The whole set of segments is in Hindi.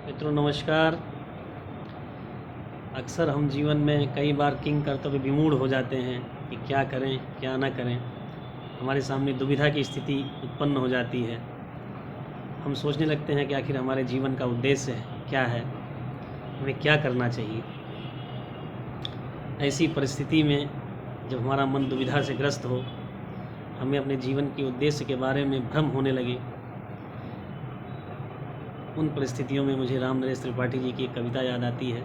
मित्रों नमस्कार। अक्सर हम जीवन में कई बार किंग कर्तव्य विमूढ़ हो जाते हैं कि क्या करें क्या ना करें। हमारे सामने दुविधा की स्थिति उत्पन्न हो जाती है। हम सोचने लगते हैं कि आखिर हमारे जीवन का उद्देश्य क्या है, हमें क्या करना चाहिए। ऐसी परिस्थिति में जब हमारा मन दुविधा से ग्रस्त हो, हमें अपने जीवन के उद्देश्य के बारे में भ्रम होने लगे, उन परिस्थितियों में मुझे राम नरेश त्रिपाठी जी की एक कविता याद आती है।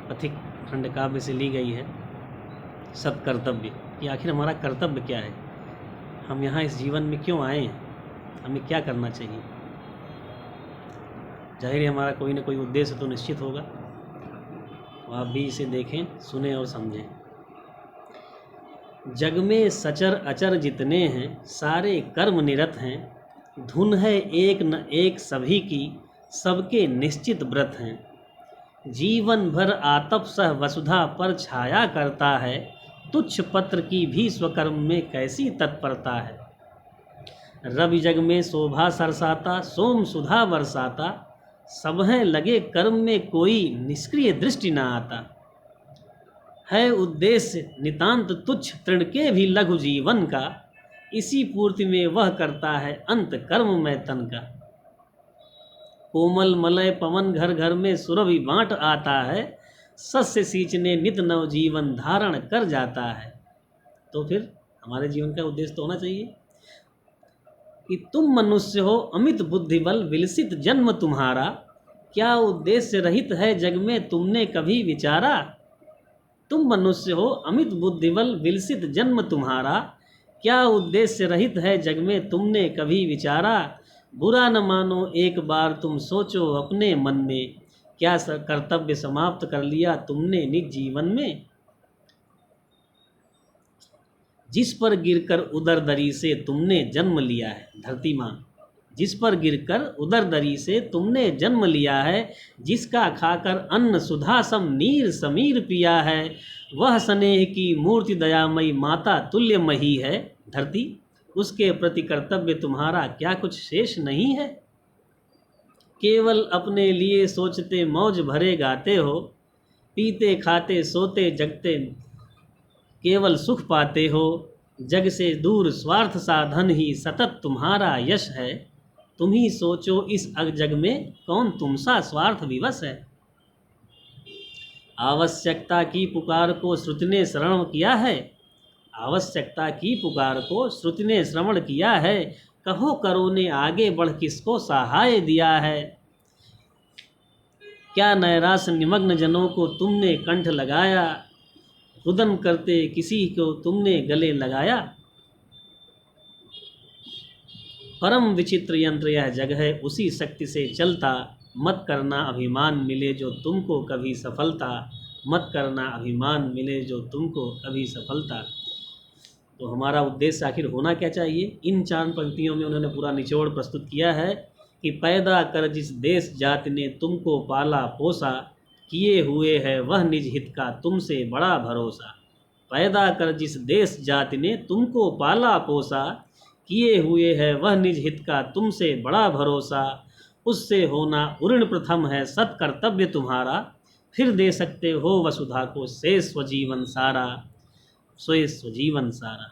पथिक खंड काव्य से ली गई है। सत्कर्तव्य, कि आखिर हमारा कर्तव्य क्या है, हम यहाँ इस जीवन में क्यों आए हैं, हमें क्या करना चाहिए। जाहिर है हमारा कोई ना कोई उद्देश्य तो निश्चित होगा। तो आप भी इसे देखें, सुने और समझें। जग में सचर अचर जितने हैं, सारे कर्म निरत हैं। धुन है एक न एक सभी की, सबके निश्चित व्रत हैं। जीवन भर आतप सह वसुधा पर छाया करता है, तुच्छ पत्र की भी स्वकर्म में कैसी तत्परता है। रवि जग में शोभा सरसाता, सोम सुधा बरसाता। सब हैं लगे कर्म में, कोई निष्क्रिय दृष्टि ना आता। है उद्देश्य नितांत तुच्छ, तृण के भी लघु जीवन का। इसी पूर्ति में वह करता है अंत कर्म में तन का। कोमल मलय पवन घर घर में सुरभि बाँट आता है। सस्य सींचने नित नव जीवन धारण कर जाता है। तो फिर हमारे जीवन का उद्देश्य तो होना चाहिए कि तुम मनुष्य हो अमित बुद्धिबल, विलसित जन्म तुम्हारा। क्या उद्देश्य रहित है जग में, तुमने कभी विचारा। तुम मनुष्य हो अमित बुद्धिबल, विलसित जन्म तुम्हारा। क्या उद्देश्य रहित है जग में, तुमने कभी विचारा। बुरा न मानो एक बार तुम सोचो अपने मन में, क्या कर्तव्य समाप्त कर लिया तुमने निज जीवन में। जिस पर गिरकर उदर दरी से तुमने जन्म लिया है, धरती माँ, जिस पर गिरकर उदर दरी से तुमने जन्म लिया है। जिसका खाकर अन्न सुधा सम नीर समीर पिया है, वह स्नेह की मूर्ति दयामयी माता तुल्य मही है। धरती, उसके प्रति कर्तव्य तुम्हारा क्या कुछ शेष नहीं है। केवल अपने लिए सोचते मौज भरे गाते हो, पीते खाते सोते जगते केवल सुख पाते हो। जग से दूर स्वार्थ साधन ही सतत तुम्हारा यश है। तुम ही सोचो इस जग में कौन तुमसा स्वार्थ विवश है। आवश्यकता की पुकार को श्रुति ने श्रवण किया है। आवश्यकता की पुकार को श्रुति ने श्रवण किया है। कहो करो ने आगे बढ़ किसको सहाय दिया है। क्या नैराश निमग्न जनों को तुमने कंठ लगाया, रुदन करते किसी को तुमने गले लगाया। परम विचित्र यंत्र यह जग है, उसी शक्ति से चलता। मत करना अभिमान मिले जो तुमको कभी सफलता। मत करना अभिमान मिले जो तुमको कभी सफलता। तो हमारा उद्देश्य आखिर होना क्या चाहिए, इन 4 पंक्तियों में उन्होंने पूरा निचोड़ प्रस्तुत किया है कि पैदा कर जिस देश जाति ने तुमको पाला पोसा, किए हुए है वह निज हित का तुमसे बड़ा भरोसा। पैदा कर जिस देश जाति ने तुमको पाला पोसा, किए हुए है वह निज हित का तुमसे बड़ा भरोसा। उससे होना उऋण प्रथम है सत्कर्तव्य तुम्हारा। फिर दे सकते हो वसुधा को शेष स्वजीवन सारा, शेष स्वजीवन सारा।